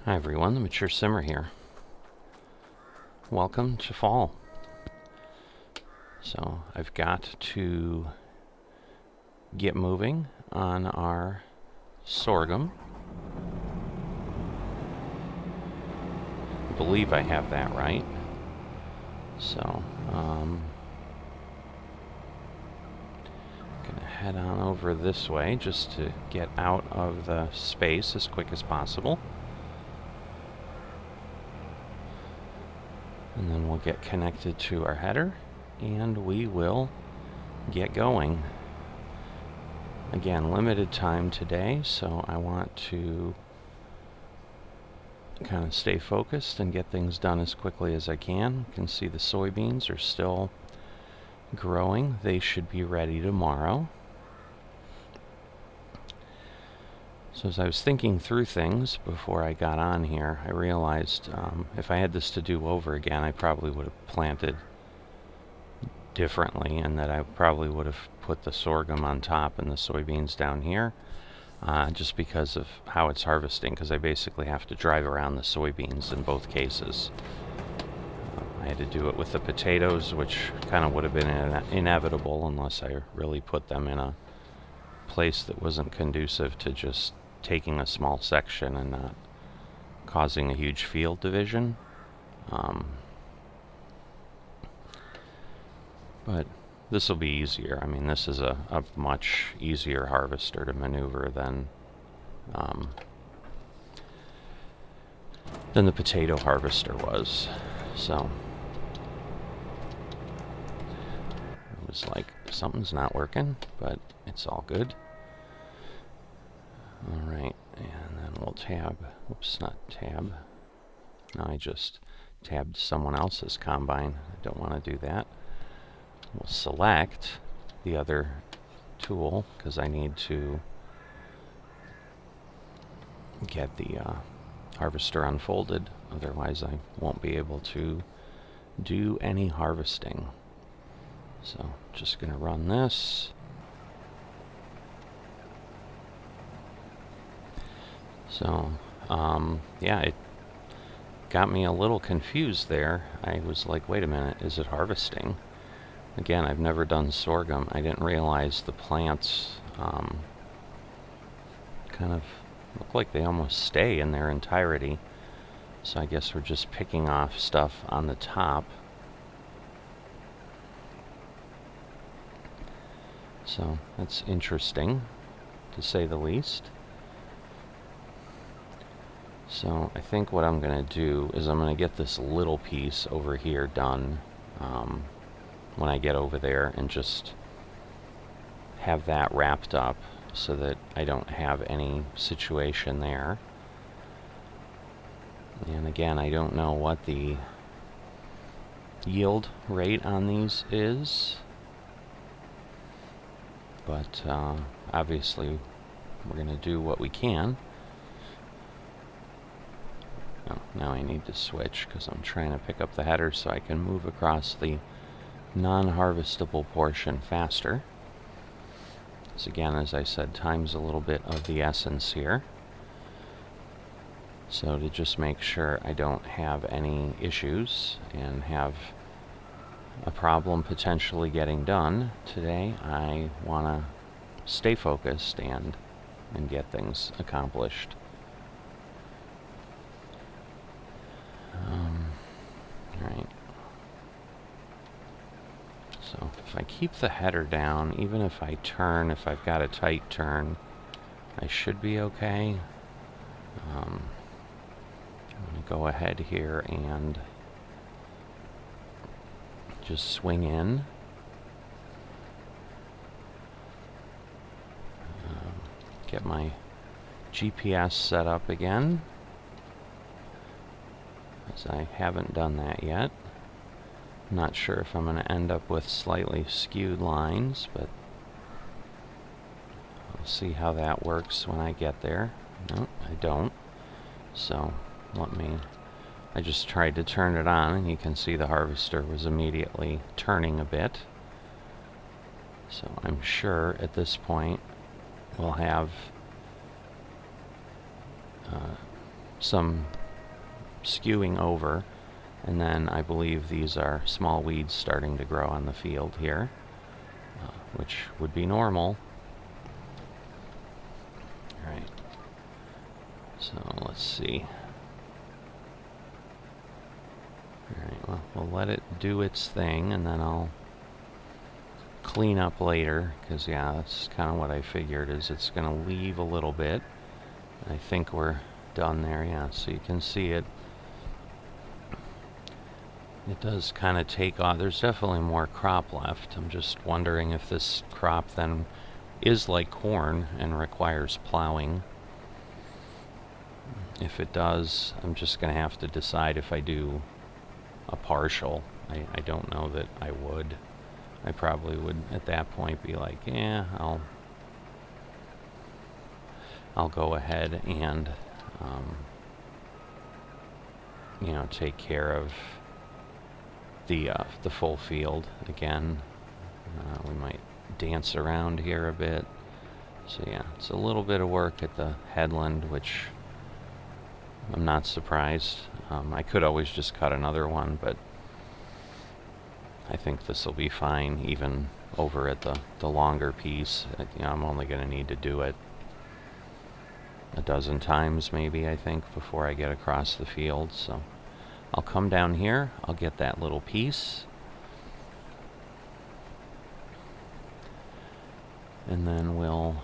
Hi everyone, the Mature Simmer here. Welcome to fall. So I've got to get moving on our sorghum. I believe I have that right. So gonna head on over this way just to get out of the space as quick as possible. And then we'll get connected to our header and we will get going. Again, limited time today, so I want to kind of stay focused and get things done as quickly as I can. You can see the soybeans are still growing. They should be ready tomorrow. So as I was thinking through things before I got on here, I realized if I had this to do over again, I probably would have planted differently, and that I probably would have put the sorghum on top and the soybeans down here, just because of how it's harvesting, because I basically have to drive around the soybeans in both cases. I had to do it with the potatoes, which kind of would have been inevitable unless I really put them in a place that wasn't conducive to just taking a small section and not causing a huge field division. But this will be easier. I mean, this is a much easier harvester to maneuver than the potato harvester was. So it was like, something's not working, but it's all good. Alright, and then we'll tab. Oops, not tab. No, I just tabbed someone else's combine. I don't want to do that. We'll select the other tool because I need to get the harvester unfolded. Otherwise I won't be able to do any harvesting. So just going to run this. So yeah, it got me a little confused there. I was like, wait a minute, is it harvesting? Again, I've never done sorghum. I didn't realize the plants kind of look like they almost stay in their entirety. So I guess we're just picking off stuff on the top. So that's interesting, to say the least. So I think what I'm going to do is I'm going to get this little piece over here done when I get over there, and just have that wrapped up so that I don't have any situation there. And again, I don't know what the yield rate on these is, but obviously we're going to do what we can. Oh, now I need to switch because I'm trying to pick up the header so I can move across the non-harvestable portion faster. So again, as I said, time's a little bit of the essence here. So to just make sure I don't have any issues and have a problem potentially getting done today, I want to stay focused and get things accomplished. Alright. So if I keep the header down, even if I turn, if I've got a tight turn, I should be okay. I'm going to go ahead here and just swing in. Get my GPS set up again, as I haven't done that yet. Not sure if I'm going to end up with slightly skewed lines, but I'll see how that works when I get there. No, I don't. So I just tried to turn it on, and you can see the harvester was immediately turning a bit. So I'm sure at this point we'll have some skewing over. And then I believe these are small weeds starting to grow on the field here, which would be normal. All right. So let's see. All right, well, we'll let it do its thing, and then I'll clean up later, because yeah, that's kind of what I figured, is it's going to leave a little bit. I think we're done there, yeah, so you can see it. It does kind of take off. There's definitely more crop left. I'm just wondering if this crop then is like corn and requires plowing. If it does, I'm just going to have to decide if I do a partial. I don't know that I would. I probably would at that point be like, yeah, I'll go ahead and you know, take care of the full field again. We might dance around here a bit. So yeah, it's a little bit of work at the headland, which I'm not surprised. I could always just cut another one, but I think this will be fine even over at the longer piece. You know, I'm only going to need to do it a dozen times maybe, I think, before I get across the field. So I'll come down here, I'll get that little piece, and then we'll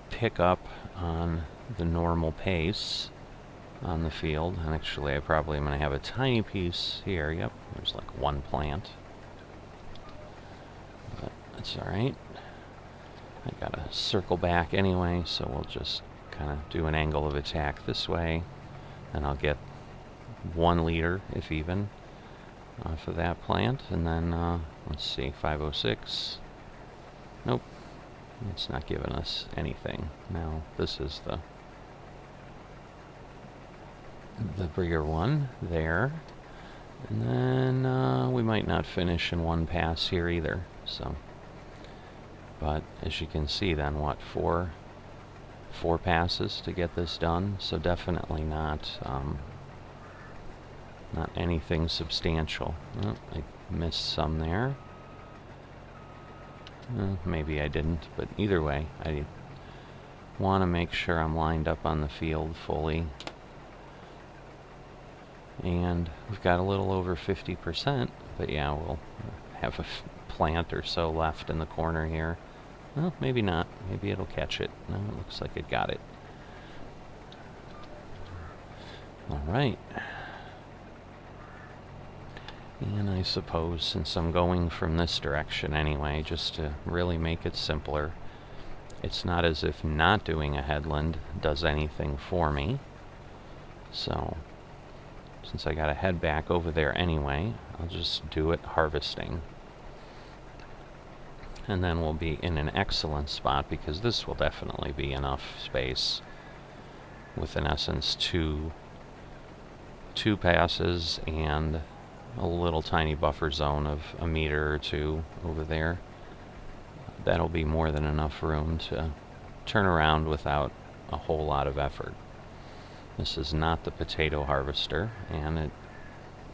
pick up on the normal pace on the field. And actually I probably am going to have a tiny piece here. Yep, there's like one plant, but that's alright. I gotta circle back anyway, so we'll just kind of do an angle of attack this way, and I'll get 1 liter, if even, off of that plant. And then let's see, 506. Nope, it's not giving us anything. Now this is the bigger one there, and then we might not finish in one pass here either. So, but as you can see, then what, four passes to get this done. So definitely not anything substantial. Oh, I missed some there. Maybe I didn't, but either way, I want to make sure I'm lined up on the field fully. And we've got a little over 50%, but yeah, we'll have a plant or so left in the corner here. Well, maybe not. Maybe it'll catch it. No, it looks like it got it. All right. And I suppose, since I'm going from this direction anyway, just to really make it simpler, it's not as if not doing a headland does anything for me. So, since I gotta head back over there anyway, I'll just do it harvesting. And then we'll be in an excellent spot, because this will definitely be enough space with, in essence, two passes and a little tiny buffer zone of a meter or two over there. That'll be more than enough room to turn around without a whole lot of effort. This is not the potato harvester, and it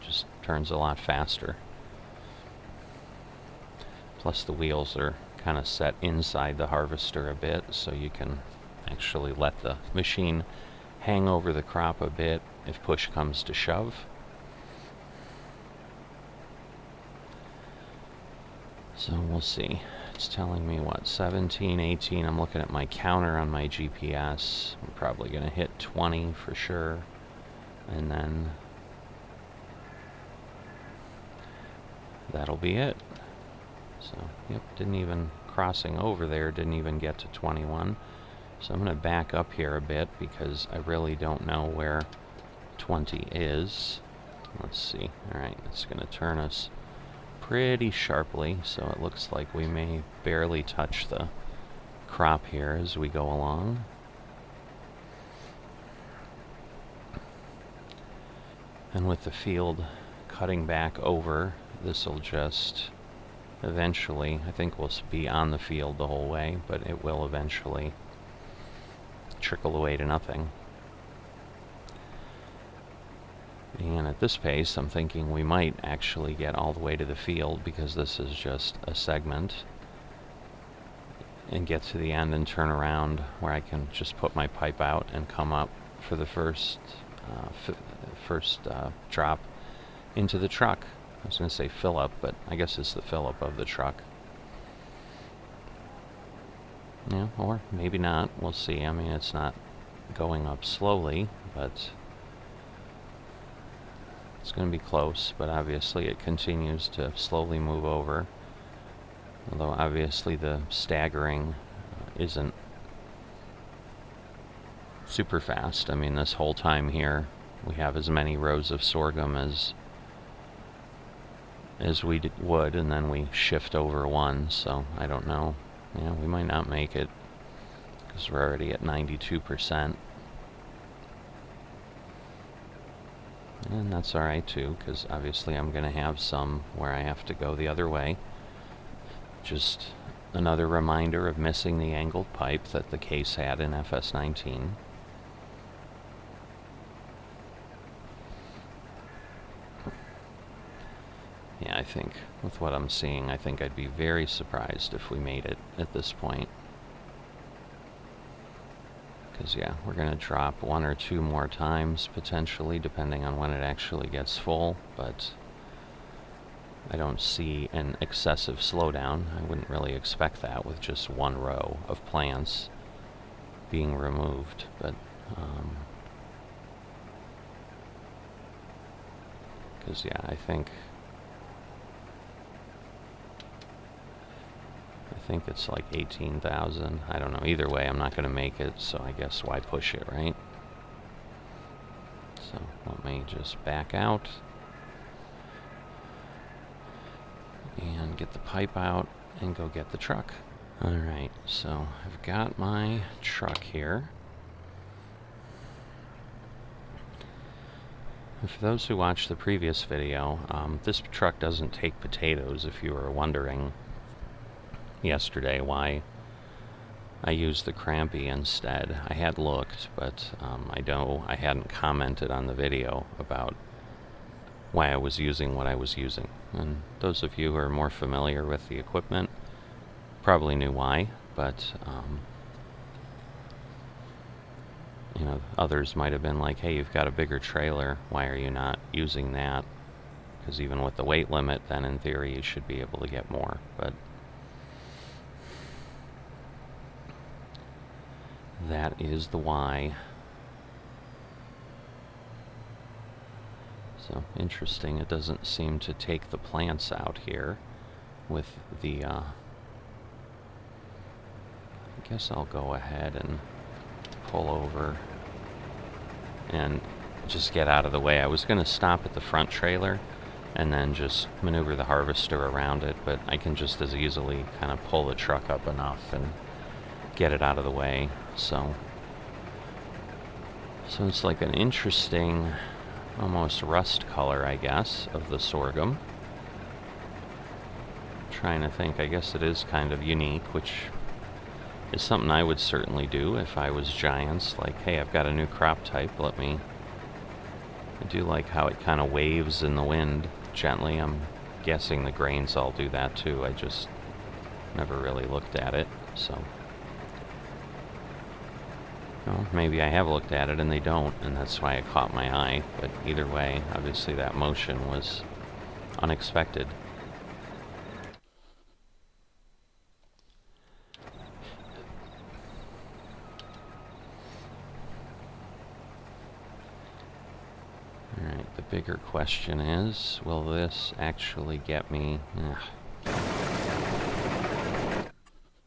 just turns a lot faster. Plus the wheels are kind of set inside the harvester a bit, so you can actually let the machine hang over the crop a bit if push comes to shove. So we'll see. It's telling me what, 17, 18. I'm looking at my counter on my GPS. I'm probably going to hit 20 for sure. And then that'll be it. So, yep, didn't even, crossing over there, didn't even get to 21. So I'm going to back up here a bit, because I really don't know where 20 is. Let's see. Alright, it's going to turn us pretty sharply, so it looks like we may barely touch the crop here as we go along. And with the field cutting back over, this will just eventually, I think we'll be on the field the whole way, but it will eventually trickle away to nothing. And at this pace, I'm thinking we might actually get all the way to the field, because this is just a segment, and get to the end and turn around where I can just put my pipe out and come up for the first drop into the truck. I was going to say fill up, but I guess it's the fill up of the truck. Yeah, or maybe not. We'll see. I mean, it's not going up slowly, but it's going to be close. But obviously it continues to slowly move over. Although obviously the staggering isn't super fast. I mean, this whole time here we have as many rows of sorghum as we would, and then we shift over one, so I don't know. Yeah, we might not make it, because we're already at 92%. And that's alright too, because obviously I'm going to have some where I have to go the other way. Just another reminder of missing the angled pipe that the case had in FS19. Yeah, I think with what I'm seeing, I think I'd be very surprised if we made it at this point. Because, yeah, we're going to drop one or two more times, potentially, depending on when it actually gets full, but I don't see an excessive slowdown. I wouldn't really expect that with just one row of plants being removed, but because, yeah, I think it's like 18,000. I don't know. Either way, I'm not going to make it, so I guess why push it, right? So let me just back out and get the pipe out and go get the truck. Alright, so I've got my truck here. And for those who watched the previous video, this truck doesn't take potatoes, if you were wondering yesterday why I used the crampy instead. I had looked, but I hadn't commented on the video about why I was using what I was using. And those of you who are more familiar with the equipment probably knew why, but you know, others might have been like, hey, you've got a bigger trailer, why are you not using that? Because even with the weight limit, then in theory you should be able to get more. But that is the why. So interesting, it doesn't seem to take the plants out here with the I guess I'll go ahead and pull over and just get out of the way. I was going to stop at the front trailer and then just maneuver the harvester around it, but I can just as easily kind of pull the truck up enough and get it out of the way. So it's like an interesting, almost rust color, I guess, of the sorghum. I'm trying to think, I guess it is kind of unique, which is something I would certainly do if I was Giants. Like, hey, I've got a new crop type, I do like how it kind of waves in the wind gently. I'm guessing the grains all do that too. I just never really looked at it, so. Well, maybe I have looked at it and they don't, and that's why it caught my eye. But either way, obviously that motion was unexpected. Alright, the bigger question is, will this actually get me...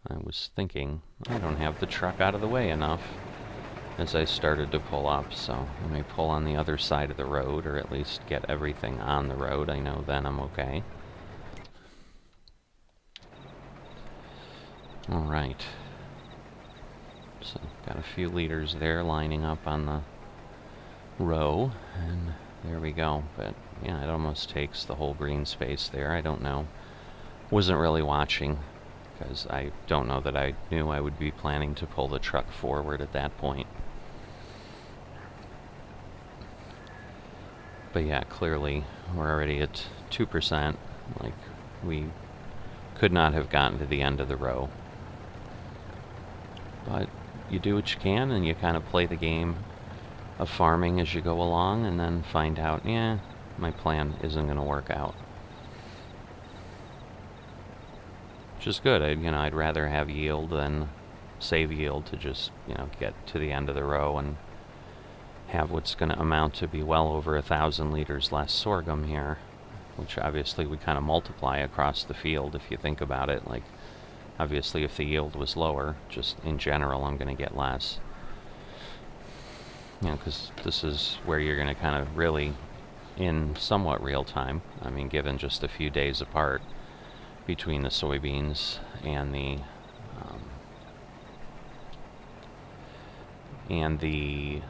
I was thinking, I don't have the truck out of the way enough as I started to pull up, so let me pull on the other side of the road, or at least get everything on the road. I know then I'm okay. Alright. So, got a few liters there lining up on the row, and there we go. But yeah, it almost takes the whole green space there. I don't know. Wasn't really watching, because I don't know that I knew I would be planning to pull the truck forward at that point. But yeah, clearly we're already at 2%. Like, we could not have gotten to the end of the row. But you do what you can, and you kind of play the game of farming as you go along, and then find out, yeah, my plan isn't going to work out. Which is good. I'd rather have yield than save yield to just, get to the end of the row and have what's going to amount to be well over 1,000 liters less sorghum here, which obviously we kind of multiply across the field if you think about it. Like, obviously if the yield was lower, just in general, I'm going to get less. Because this is where you're going to kind of really, in somewhat real time, I mean, given just a few days apart between the soybeans and the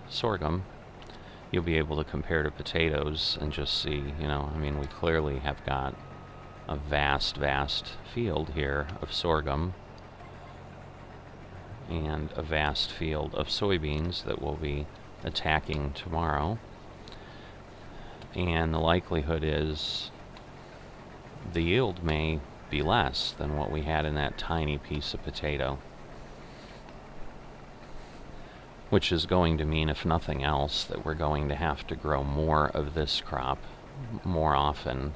sorghum, you'll be able to compare to potatoes and just see, we clearly have got a vast, vast field here of sorghum and a vast field of soybeans that we'll be attacking tomorrow. And the likelihood is the yield may be less than what we had in that tiny piece of potato. Which is going to mean, if nothing else, that we're going to have to grow more of this crop more often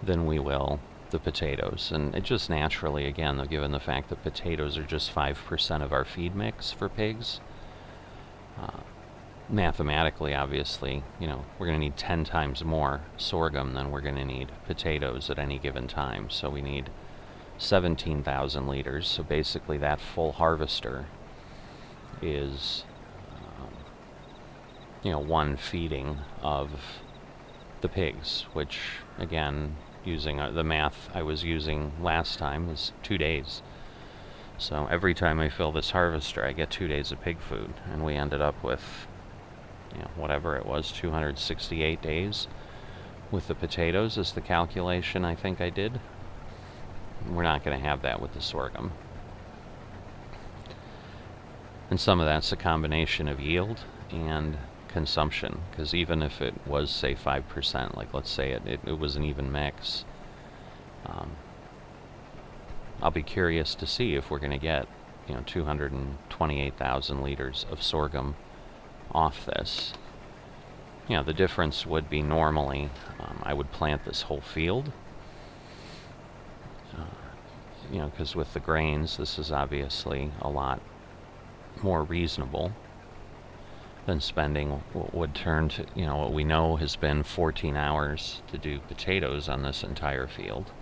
than we will the potatoes. And it just naturally, again, though, given the fact that potatoes are just 5% of our feed mix for pigs, mathematically, obviously, we're going to need 10 times more sorghum than we're going to need potatoes at any given time. So we need 17,000 liters. So basically that full harvester is, one feeding of the pigs, which, again, using the math I was using last time, is 2 days. So every time I fill this harvester, I get 2 days of pig food, and we ended up with, whatever it was, 268 days with the potatoes is the calculation I think I did. We're not going to have that with the sorghum. And some of that's a combination of yield and consumption, because even if it was, say, 5%, like let's say it was an even mix, I'll be curious to see if we're going to get 228,000 liters of sorghum off this. The difference would be normally I would plant this whole field, because with the grains this is obviously a lot more reasonable than spending what would turn to, what we know has been 14 hours to do potatoes on this entire field.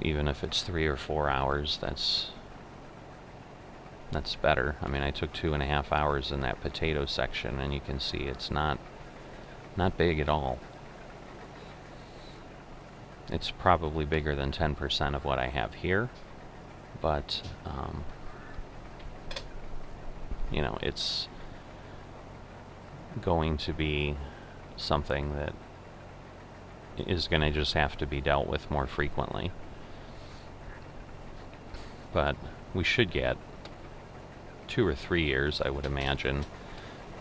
Even if it's 3 or 4 hours, that's better. I mean, I took 2.5 hours in that potato section, and you can see it's not big at all. It's probably bigger than 10% of what I have here, but it's going to be something that is going to just have to be dealt with more frequently. But we should get 2 or 3 years, I would imagine.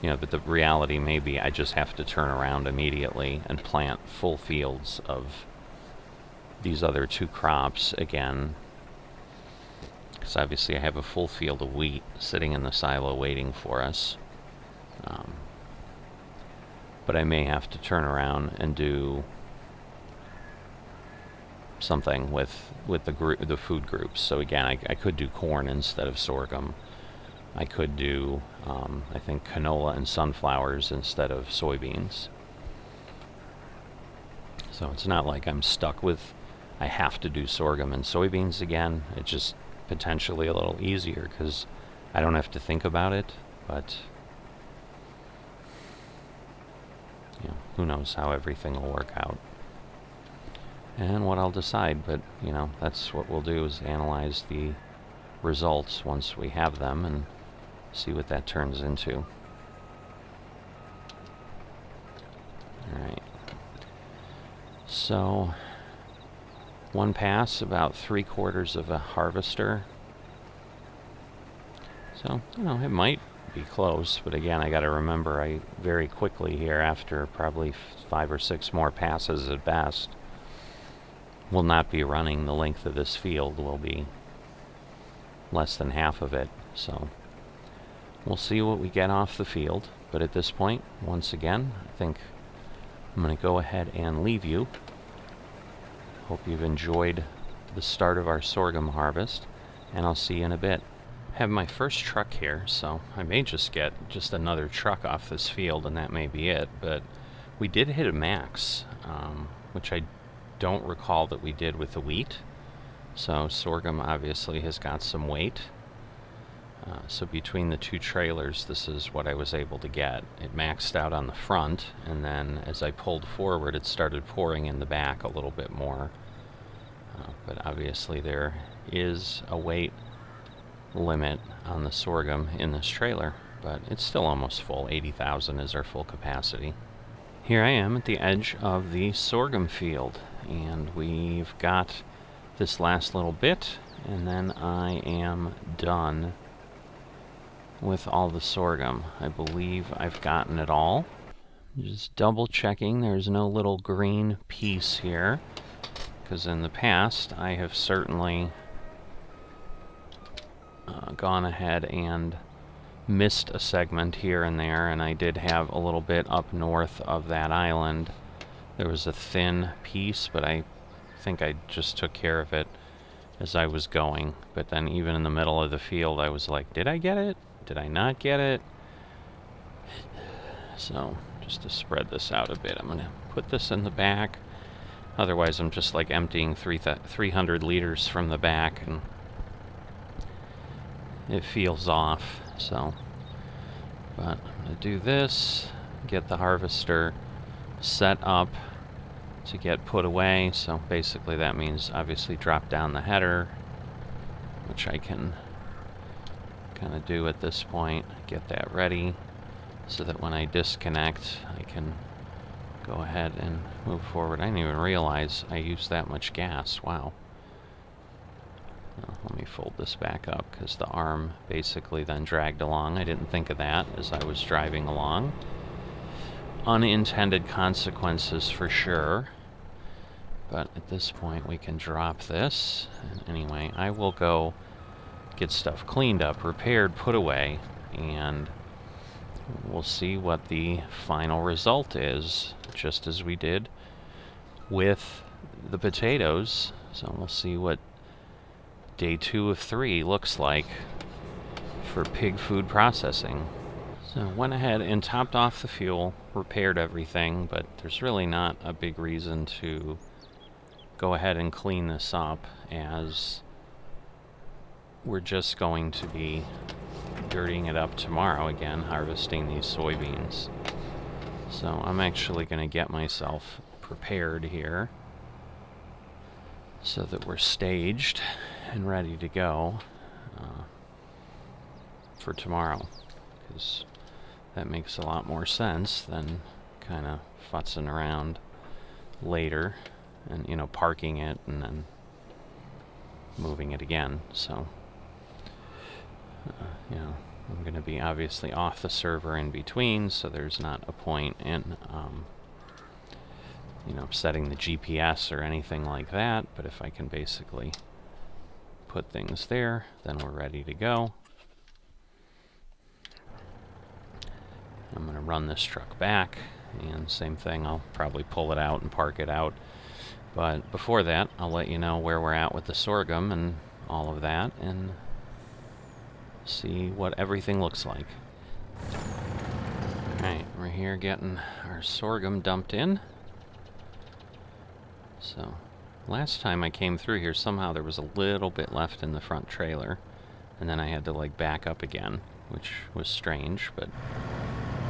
But the reality may be I just have to turn around immediately and plant full fields of these other 2 crops again, because obviously I have a full field of wheat sitting in the silo waiting for us. But I may have to turn around and do something with the food groups. So again, I could do corn instead of sorghum. I could do, I think, canola and sunflowers instead of soybeans. So it's not like I'm stuck with, I have to do sorghum and soybeans again. It's just potentially a little easier because I don't have to think about it, but who knows how everything will work out and what I'll decide. But that's what we'll do, is analyze the results once we have them and see what that turns into. Alright, so 1 pass, about 3/4 of a harvester. So, it might be close, but again, I got to remember, I very quickly here, after probably 5 or 6 more passes at best, will not be running the length of this field. Will be less than half of it. So we'll see what we get off the field. But at this point, once again, I think I'm going to go ahead and leave you. Hope you've enjoyed the start of our sorghum harvest, and I'll see you in a bit. I have my first truck here, so I may just get just another truck off this field, and that may be it. But we did hit a max, which I don't recall that we did with the wheat. So sorghum obviously has got some weight. So between the 2 trailers, this is what I was able to get. It maxed out on the front, and then as I pulled forward, it started pouring in the back a little bit more. But obviously there is a weight limit on the sorghum in this trailer, but it's still almost full. 80,000 is our full capacity. Here I am at the edge of the sorghum field, and we've got this last little bit, and then I am done with all the sorghum. I believe I've gotten it all. Just double checking there's no little green piece here, because in the past I have certainly gone ahead and missed a segment here and there, and I did have a little bit up north of that island. There was a thin piece, but I think I just took care of it as I was going. But then even in the middle of the field, I was like, did I get it? Did I not get it? So just to spread this out a bit, I'm going to put this in the back. Otherwise, I'm just like emptying 300 liters from the back, and it feels off. So, but I'm going to do this, get the harvester set up to get put away. So basically that means obviously drop down the header, which I can kind of do at this point. Get that ready so that when I disconnect, I can go ahead and move forward. I didn't even realize I used that much gas. Wow. Let me fold this back up, because the arm basically then dragged along. I didn't think of that as I was driving along. Unintended consequences for sure. But at this point we can drop this. And anyway, I will go get stuff cleaned up, repaired, put away, and we'll see what the final result is, just as we did with the potatoes. So we'll see what day 2 of 3 looks like for pig food processing. So went ahead and topped off the fuel, repaired everything, but there's really not a big reason to go ahead and clean this up, as we're just going to be dirtying it up tomorrow again, harvesting these soybeans. So I'm actually going to get myself prepared here so that we're staged and ready to go for tomorrow, because that makes a lot more sense than kind of futzing around later and, you know, parking it and then moving it again. So you know, I'm going to be obviously off the server in between, so there's not a point in you know, setting the GPS or anything like that. But if I can basically put things there, then we're ready to go. I'm going to run this truck back, and same thing, I'll probably pull it out and park it out. But before that, I'll let you know where we're at with the sorghum and all of that, and see what everything looks like. Alright, we're here getting our sorghum dumped in. So, last time I came through here, somehow there was a little bit left in the front trailer, and then I had to like back up again, which was strange, but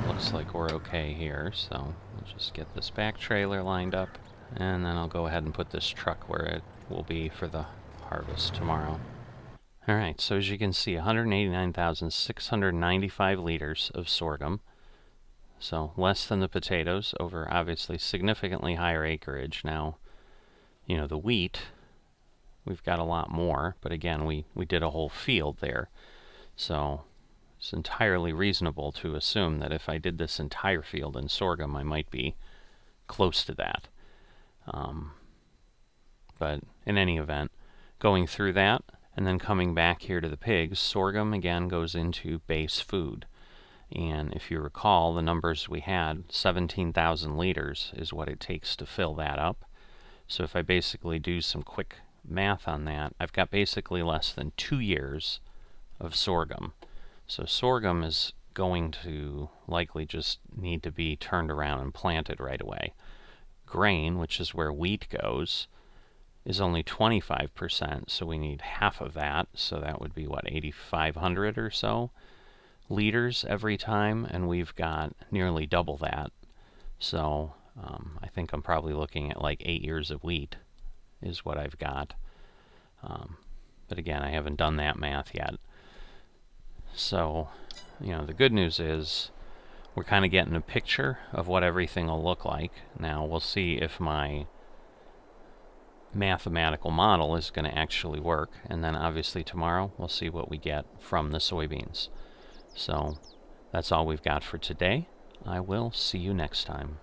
looks like we're okay here. So we'll just get this back trailer lined up, and then I'll go ahead and put this truck where it will be for the harvest tomorrow. Alright, so as you can see, 189,695 liters of sorghum. So less than the potatoes, over obviously significantly higher acreage. Now, you know, the wheat, we've got a lot more, but again, we did a whole field there. So it's entirely reasonable to assume that if I did this entire field in sorghum, I might be close to that. But in any event, going through that and then coming back here to the pigs, sorghum again goes into base food. And if you recall, the numbers we had, 17,000 liters is what it takes to fill that up. So if I basically do some quick math on that, I've got basically less than 2 years of sorghum. So sorghum is going to likely just need to be turned around and planted right away. Grain, which is where wheat goes, is only 25%, so we need half of that. So that would be, what, 8,500 or so liters every time, and we've got nearly double that. So I think I'm probably looking at like 8 years of wheat is what I've got. But again, I haven't done that math yet. So, you know, the good news is we're kind of getting a picture of what everything will look like. Now we'll see if my mathematical model is going to actually work, and then obviously tomorrow we'll see what we get from the soybeans. So that's all we've got for today. I will see you next time.